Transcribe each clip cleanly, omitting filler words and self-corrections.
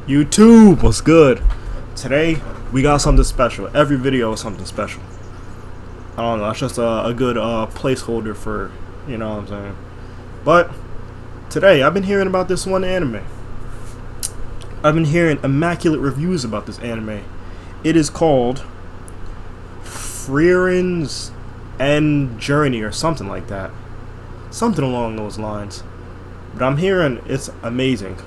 YouTube, what's good? Today we got something special. Every video is something special. I don't know, it's just a good placeholder for, you know what I'm saying. But today I've been hearing about this one anime. I've been hearing immaculate reviews about this anime. It is called Frieren's End Journey or something like that. Something along those lines. But I'm hearing it's amazing.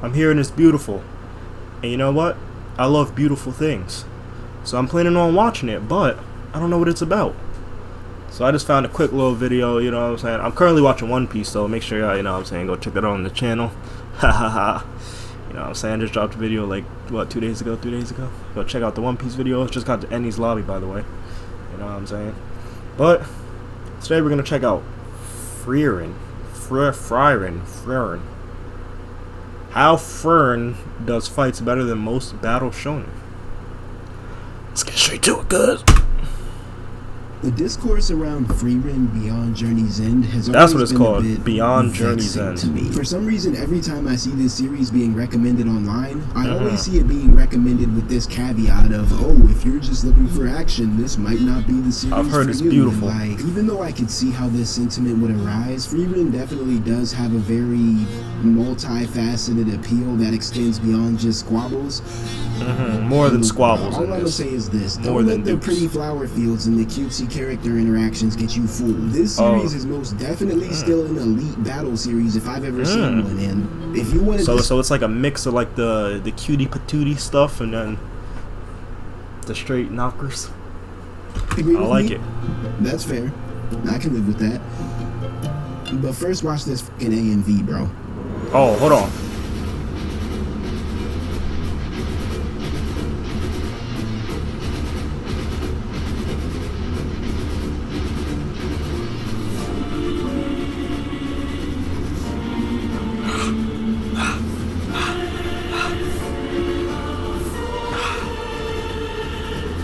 I'm hearing it's beautiful. And you know what? I love beautiful things. So I'm planning on watching it, but I don't know what it's about. So I just found a quick little video, you know what I'm saying? I'm currently watching One Piece, so make sure y'all, you know what I'm saying, go check that out on the channel. Hahaha. You know what I'm saying? I just dropped a video like, what, 3 days ago? Go check out the One Piece video. It's just got to Ennie's lobby, by the way. You know what I'm saying? But today we're going to check out Frieren. How Frieren does fights better than most battle shonen. Let's get straight to it, cuz. The discourse around Frieren Beyond Journey's End has That's always what it's been called, a bit Beyond Journey's vexing End. to me. For some reason, every time I see this series being recommended online, I always see it being recommended with this caveat of, oh, if you're just looking for action, this might not be the series I've heard for it's you. beautiful. And, like, even though I could see how this sentiment would arise, Frieren definitely does have a very multifaceted appeal that extends beyond just squabbles. More than squabbles All in I'm gonna this. say is this: More don't than let the dupes. pretty flower fields and the cutesy character interactions get you fooled. This series is most definitely still an elite battle series if I've ever seen one. And if you want to, So it's like a mix of like the cutie patootie stuff and then the straight knockers. I like it. That's fair. I can live with that. But first, watch this fucking AMV, bro. Oh, hold on.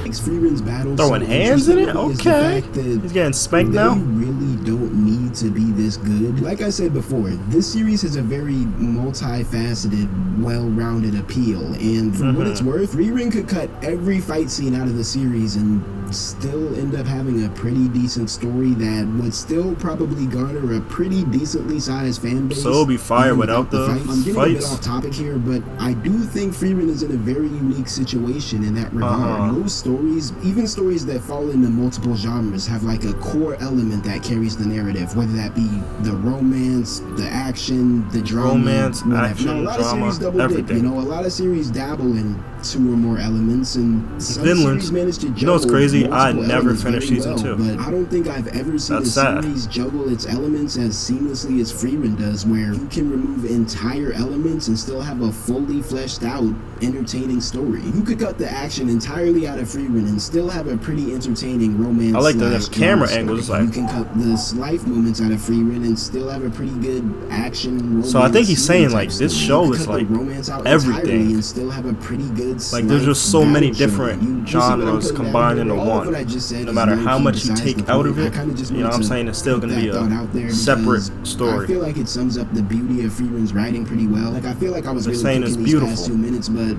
Frieren's battle Throwing hands in it? Okay. He's getting spanked now? They really don't need to be this good. Like I said before, this series has a very multifaceted, well-rounded appeal, and for what it's worth, Frieren could cut every fight scene out of the series and still end up having a pretty decent story that would still probably garner a pretty decently sized fan base. So it'll be fire even without the fights. I'm getting a bit fights. off topic here, but I do think Frieren is in a very unique situation in that regard. Most stories, even stories that fall into multiple genres, have like a core element that carries the narrative, whether that be the romance, the action, the drama, Romance, whatever. action, Now, a lot drama, of series double dip. everything. You know, a lot of series dabble in 2 or more elements, and some Vinland. series manage to juggle. You know what's crazy? I multiple never elements finished very season 2. But I don't think I've ever seen That's a sad. series juggle its elements as seamlessly as Frieren does, where you can remove entire elements and still have a fully fleshed out, entertaining story. You could cut the action entirely out of Frieren and still have a pretty entertaining romance. I like the slash camera drama angles, story. like- You can cut the life moments out of Frieren and still have a pretty good action. Romance So I think he's saying, like, type this story. show You could is, cut the like, romance out everything. entirely and still have a pretty good. Like, there's just so life many battle different show. You see what I'm genres putting down combined here? into All of one. what I just said No is matter low-key how much you besides take the out of point. it, I kinda just you know what I'm wanted to saying, it's still put gonna be that thought out there a separate because story. I feel like it sums up the beauty of Frieren's writing pretty well. Like, I feel like I was They're really saying cooking it's these past beautiful. 2 minutes, but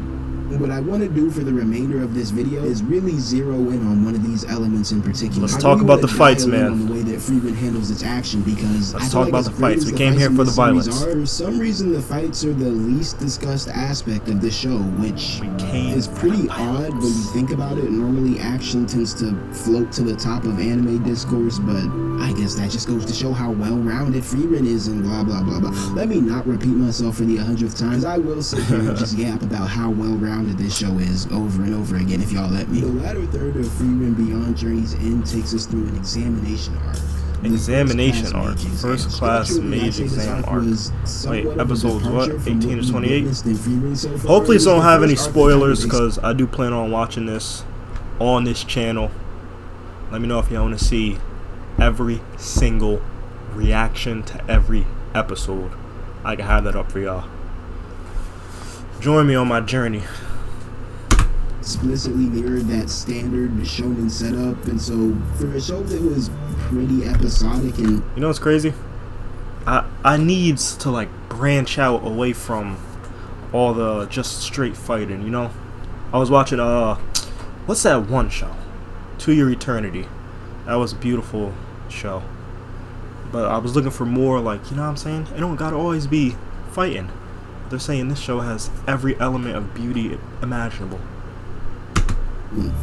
what I want to do for the remainder of this video is really zero in on one of these elements in particular. Let's I talk really about wanna the fights, dial in man. on the way that Frieren handles its action, because I Let's feel talk like about as the great fights. as We the came fights here in for this the series violence. are, for some reason the fights are the least discussed aspect of the show, which is pretty odd when you think about it. Normally action tends to float to the top of anime discourse, but I guess that just goes to show how well-rounded Frieren is and blah blah blah blah. Let me not repeat myself for the 100th time. I will sit here and just yap about how well-rounded this show is over and over again if y'all let me. The latter third of Frieren Beyond Journey's End takes us through an examation arc. Examination arc. First class mage exam arc. Wait, episodes what? 18 to 28? Hopefully it don't have any spoilers, because I do plan on watching this on this channel. Let me know if y'all want to see every single reaction to every episode. I can have that up for y'all. Join me on my journey. Explicitly mirrored that standard shonen setup, and so for a show that was pretty episodic and You know what's crazy? I needs to like branch out away from all the just straight fighting, you know. I was watching what's that one show? To Your Eternity. That was a beautiful show. But I was looking for more, like, you know what I'm saying? It don't gotta always be fighting. They're saying this show has every element of beauty imaginable.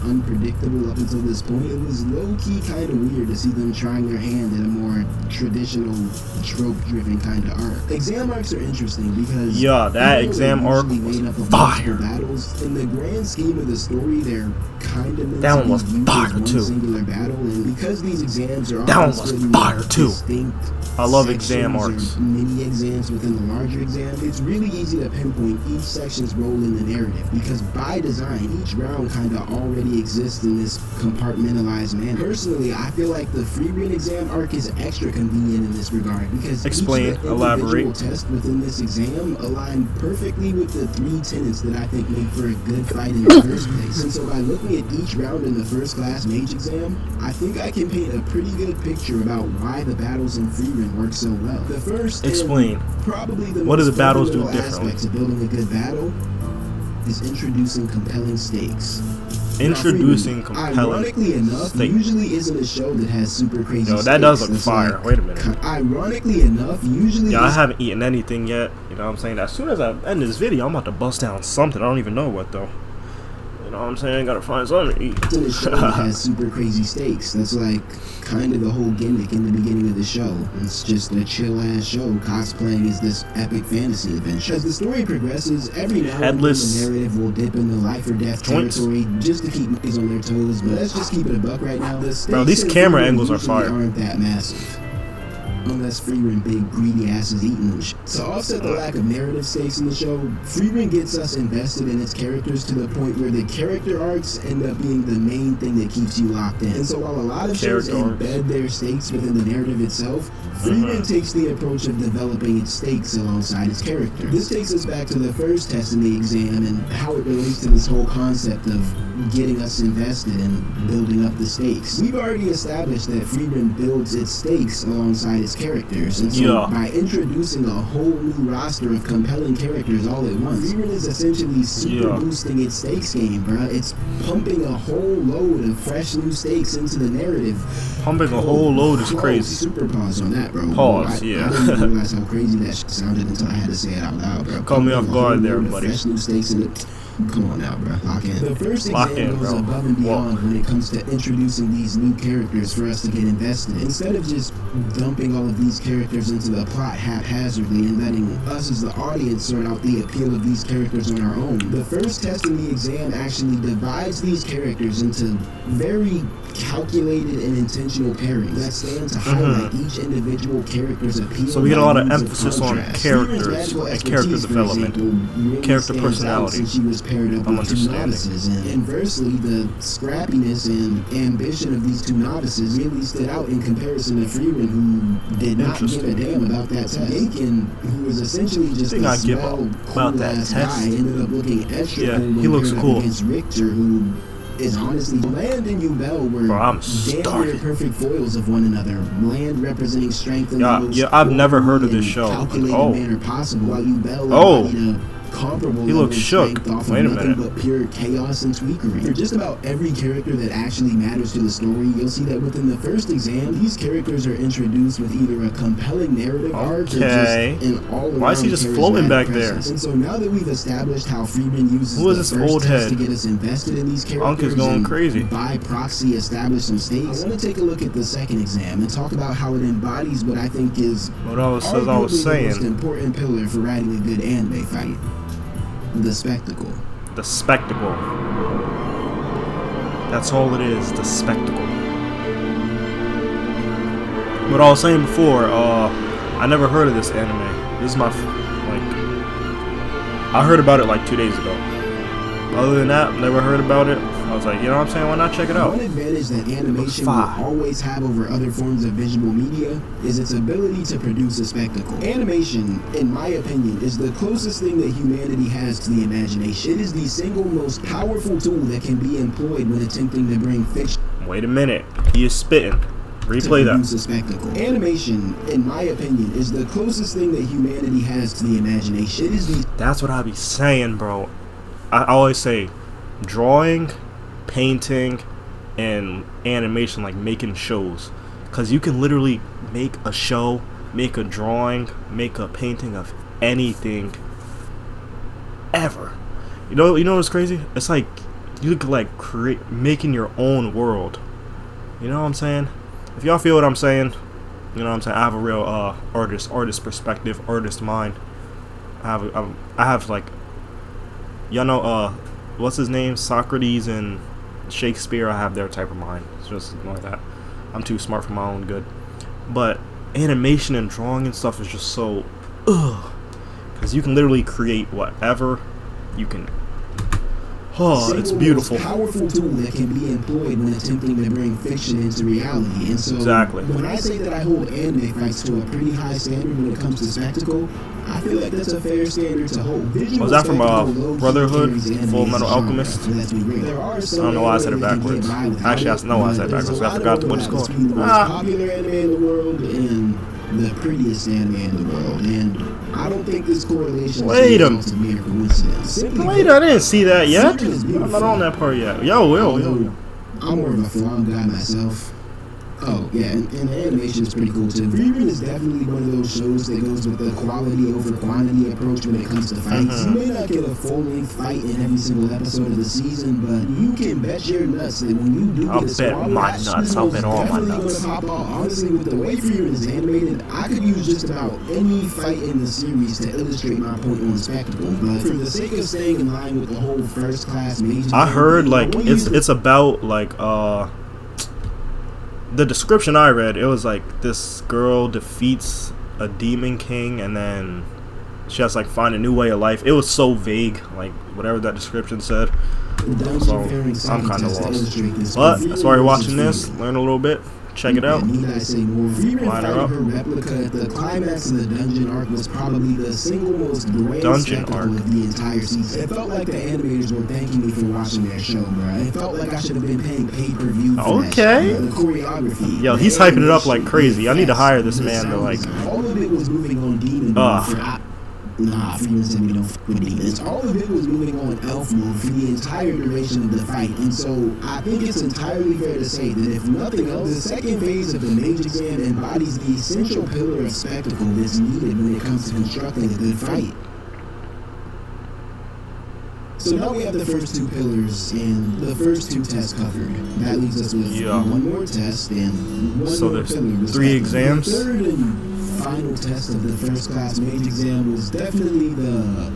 Unpredictable up until this point. It was low-key kind of weird to see them trying their hand at a more traditional trope-driven kind of arc. Exam arcs are interesting because that exam arc was fire. Battles. In the grand scheme of the story, they're kind of that one was fire too. Singular battle, and because these exams are that one was fire too. Distinct I love exam arcs. Mini exams within the larger exam. It's really easy to pinpoint each section's role in the narrative because by design, each round kind of already exists in this compartmentalized manner. Personally, I feel like the Frieren exam arc is extra convenient in this regard because explain, each elaborate. test within this exam align perfectly with the 3 tenets that I think make for a good fight in the first place. And so by looking at each round in the first class mage exam, I think I can paint a pretty good picture about why the battles in Frieren work so well. The first explain. Probably the what do most the battles do fundamental differently? aspect to building a good battle is introducing compelling stakes. Introducing compelling ironically enough, stakes. Usually isn't a show that has super crazy Yo, that stakes. does look It's fire. Wait a minute. Ironically enough, usually I haven't eaten anything yet. You know what I'm saying? As soon as I end this video, I'm about to bust down something. I don't even know what though. You know what I'm saying? Gotta find something to eat. It's in a show that has super crazy stakes. That's like kind of the whole gimmick in the beginning of the show. It's just a chill ass show cosplaying as this epic fantasy adventure. As the story progresses, every now and then the narrative will dip into life or death territory just to keep niggas on their toes. But let's just keep it a buck right now. The stakes bro, these camera angles are fire. Aren't that massive. Unless Frieren big greedy asses eating them. To offset the lack of narrative stakes in the show, Frieren gets us invested in its characters to the point where the character arcs end up being the main thing that keeps you locked in. And so while a lot of shows embed their stakes within the narrative itself, Frieren takes the approach of developing its stakes alongside its character. This takes us back to the first test in the exam and how it relates to this whole concept of getting us invested and building up the stakes. We've already established that Frieren builds its stakes alongside its characters, and so by introducing a whole new roster of compelling characters all at once, Frieren is essentially super boosting its stakes game, bruh. It's pumping a whole load of fresh new stakes into the narrative. Pumping a whole load is crazy. Super pause on that, bro. Pause, I didn't realize how crazy that sounded until I had to say it out loud, bro. Caught me off guard there, buddy. Fresh new stakes in it. Come on now, bro. Lock in. The first exam goes above and beyond when it comes to introducing these new characters for us to get invested. Instead of just dumping all of these characters into the plot haphazardly and letting us as the audience sort out the appeal of these characters on our own, the first test in the exam actually divides these characters into very calculated and intentional pairings that stand to highlight each individual character's appeal. So we get a lot of emphasis on characters and character development, character personality. She was paired up with 2 novices, and inversely, the scrappiness and ambition of these 2 novices really stood out in comparison to Frieren, who did not give a damn about that test. Aiken, who was essentially just a swell, cool-ass guy, ended up looking extra cool when he looks cool against Richter, who is honestly, Land and Ubel were damn near perfect foils of one another. Land representing strength in the most I've never heard of this show. Calculated manner possible, while Ubel comparable. He looks shook. Wait a minute. But pure chaos and tweakery. For just about every character that actually matters to the story, you'll see that within the first exam, these characters are introduced with either a compelling narrative arc or just an all-around. Why is he just floating back there? And so now that we've established how Frieren uses who is this old head to get us invested in these characters, Unk is going crazy. By proxy establish some stakes, I want to take a look at the second exam and talk about how it embodies what I think is what I was saying. The most important pillar for writing a good anime fight. The spectacle. The spectacle. That's all it is, the spectacle. What I was saying before, I never heard of this anime. This is my, I heard about it like 2 days ago. Other than that, never heard about it. I was like, you know what I'm saying? Why not check it out? One advantage that animation will always have over other forms of visual media is its ability to produce a spectacle. Animation, in my opinion, is the closest thing that humanity has to the imagination. It is the single most powerful tool that can be employed when attempting to bring fiction. Wait a minute. He is spitting. Replay to that. produce a spectacle. Animation, in my opinion, is the closest thing that humanity has to the imagination. It is the That's what I be saying, bro. I always say drawing, painting, and animation, like making shows. Because you can literally make a show, make a drawing, make a painting of anything ever. You know what's crazy? It's like you could like making your own world. You know what I'm saying? If y'all feel what I'm saying, you know what I'm saying. I have a real artist perspective, artist mind. I have like, y'all know what's his name? Socrates and Shakespeare. I have their type of mind. It's just ignore that. I'm too smart for my own good. But animation and drawing and stuff is just so because you can literally create whatever you can. Oh, it's beautiful. Powerful tool that can be employed when attempting to bring fiction into reality. And so, exactly. When I say that I hold anime fights to a pretty high standard when it comes to spectacle, I feel like that's a fair standard to hold. Was that from Brotherhood, Full Metal Alchemist? I don't know why I said it backwards. Actually, I know why I said it backwards. I forgot what it's called. Popular anime in the world and the prettiest anime in the world, and I don't think this correlation is a mere coincidence. Wait, I didn't see that yet. I'm not on that part yet. Yo. I'm more of a film guy myself. Oh, yeah, and the animation is pretty cool too. Frieren is definitely one of those shows that goes with the quality over quantity approach when it comes to fights. You may not get a full-length fight in every single episode of the season, but you can bet your nuts that when you do get a squad match, I'll bet all my nuts. Pop off. Honestly, with the way Frieren is animated, I could use just about any fight in the series to illustrate my point on spectacle. But for the sake of staying in line with the whole first-class major, I heard like it's about like the description I read, it was like this girl defeats a demon king and then she has to like find a new way of life. It was so vague, like whatever that description said. So I'm kind of lost. But that's why you're watching this. Learn a little bit. Check it out. Need I say more? Frieren Line her up. her replica at the climax of the dungeon arc was probably the single most grand spectacle of the entire season. It felt like the animators were thanking me for watching their show, bro. It felt like I should have been paying pay-per-view for that show. The choreography. Yo, he's hyping it up like crazy. I need to hire this man to like. All of it was moving on demon. Nah, Frieren said we don't fuck with demons. All of it was moving on elf mode for the entire duration of the fight, and so I think it's entirely fair to say that if nothing else, the second phase of the mage exam embodies the essential pillar of spectacle that's needed when it comes to constructing a good fight. So now we have the first two pillars and the first two tests covered. That leaves us with one more test and one more pillar. So there's 3 exams. The third and final test of the first class mage exam was definitely the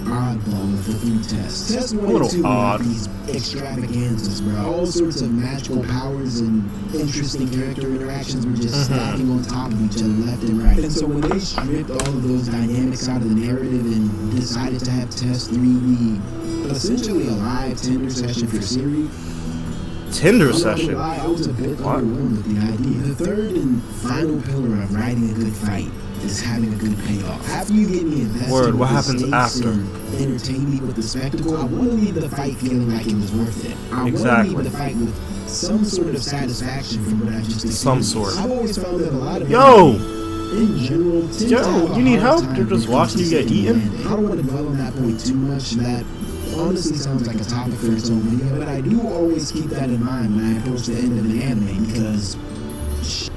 oddball of the 3 tests. Test 1 and 2 had these extravaganzas, bro. All sorts of magical powers and interesting character interactions were just stacking on top of each other left and right. And so when they stripped all of those dynamics out of the narrative and decided to have test 3 be essentially a live Tinder session for Siri. Tinder session? I was a bit overwhelmed with the idea. The third and final pillar of writing a good fight is having a good payoff. After you get me invested what happens after? Entertain me with the spectacle, I want to leave the fight feeling like it was worth it. I want to leave the fight with some sort of satisfaction from what I just experienced. Some sort. I've always found that a lot of in general, you need help? You're just watching you get eaten? I don't want to dwell on that point too much. That honestly sounds like a topic for its own video, but I do always keep that in mind when I approach the end of an anime because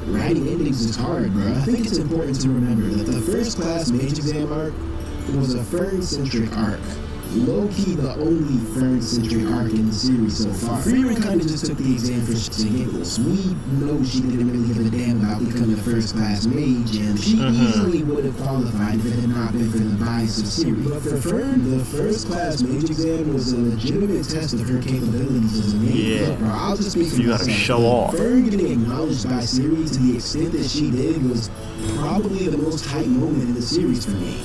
writing endings is hard, bro. I think it's important to remember that the first class mage exam arc was a Fern-centric arc. Low-key the only Fern-centric arc in the series so far. Frieren kind of just took the exam for shits and giggles. We know she didn't really give a damn about becoming a first-class mage, and she easily would have qualified if it had not been for the bias of Siri. But for Fern, the first-class mage exam was a legitimate test of her capabilities as a mage. Yeah. Look, bro, I'll just speak for you gotta myself. show off. Fern getting acknowledged by Siri to the extent that she did was probably the most hype moment in the series for me.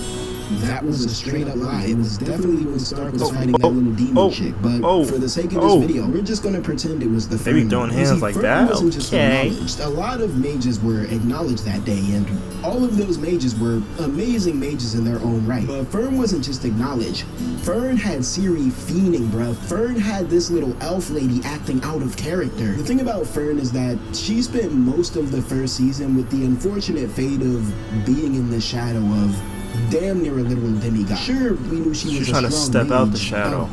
that was a straight up lie. It was definitely when Stark was fighting that little demon chick. But for the sake of this video, we're just gonna pretend it was the Fern. They be doing hands like that? Wasn't just Okay. acknowledged. A lot of mages were acknowledged that day, and all of those mages were amazing mages in their own right. But Fern wasn't just acknowledged. Fern had Ciri fiending, bruh. Fern had this little elf lady acting out of character. The thing about Fern is that she spent most of the first season with the unfortunate fate of being in the shadow of damn near a literal demigod. Sure, we knew she was trying to step out the shadow,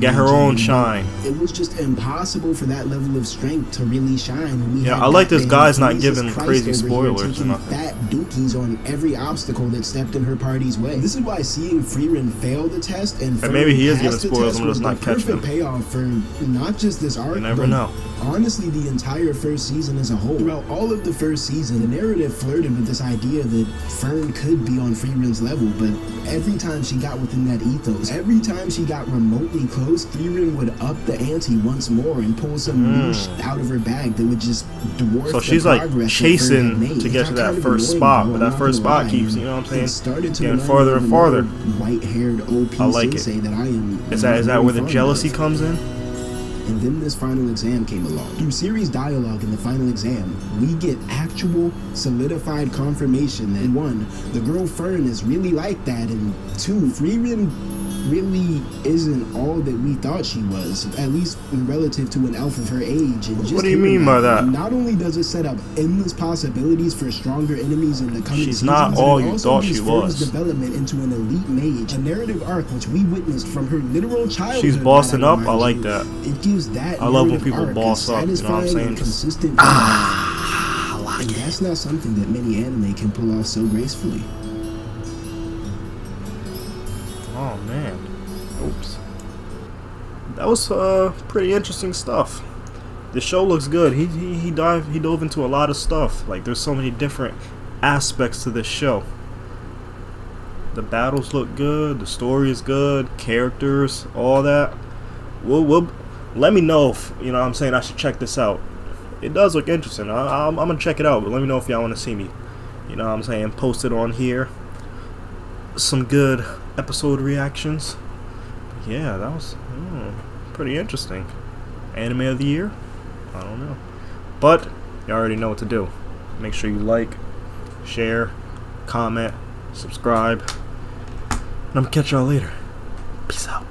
get her own shine. It was just impossible for that level of strength to really shine. Yeah, I like this guy's not giving crazy spoilers or nothing. Fat dookies on every obstacle that stepped in her party's way. This is why seeing Frieren fail the test and maybe he is giving spoilers and just not catching them. Payoff for not just this arc, you never know. Honestly, the entire first season as a whole. Throughout all of the first season, the narrative flirted with this idea that Fern could be on Frieren's level, but every time she got within that ethos, every time she got remotely close, Frieren would up the ante once more and pull some new shit out of her bag that would just dwarf. So she's like chasing to get to that first spot, but that first spot keeps, you know what I'm saying, getting farther and farther. White-haired OP I like it. that I am. Is that where the jealousy comes in? And then this final exam came along. Through Ciri's dialogue in the final exam, we get actual solidified confirmation that 1, the girl Fern is really like that, and 2, Frieren really isn't all that we thought she was, at least relative to an elf of her age. And just what do you mean by that? Not only does it set up endless possibilities for stronger enemies in the coming She's seasons, not all you also thought she gives Fern's was. development into an elite mage, a narrative arc which we witnessed from her literal childhood. She's bossing up. I like that. It gives that. I love when people boss up. You know what I'm saying? Consistent. I like and it. that's not something that many anime can pull off so gracefully. Oh man, oops. That was pretty interesting stuff. The show looks good. He dove into a lot of stuff. Like there's so many different aspects to this show. The battles look good. The story is good. Characters, all that. We'll let me know if you know what I'm saying I should check this out. It does look interesting. I'm gonna check it out. But let me know if y'all want to see me. You know what I'm saying, post it on here. Some good episode reactions. Yeah, that was pretty interesting. Anime of the year? I don't know. But you already know what to do. Make sure you like, share, comment, subscribe. And I'm gonna catch y'all later. Peace out.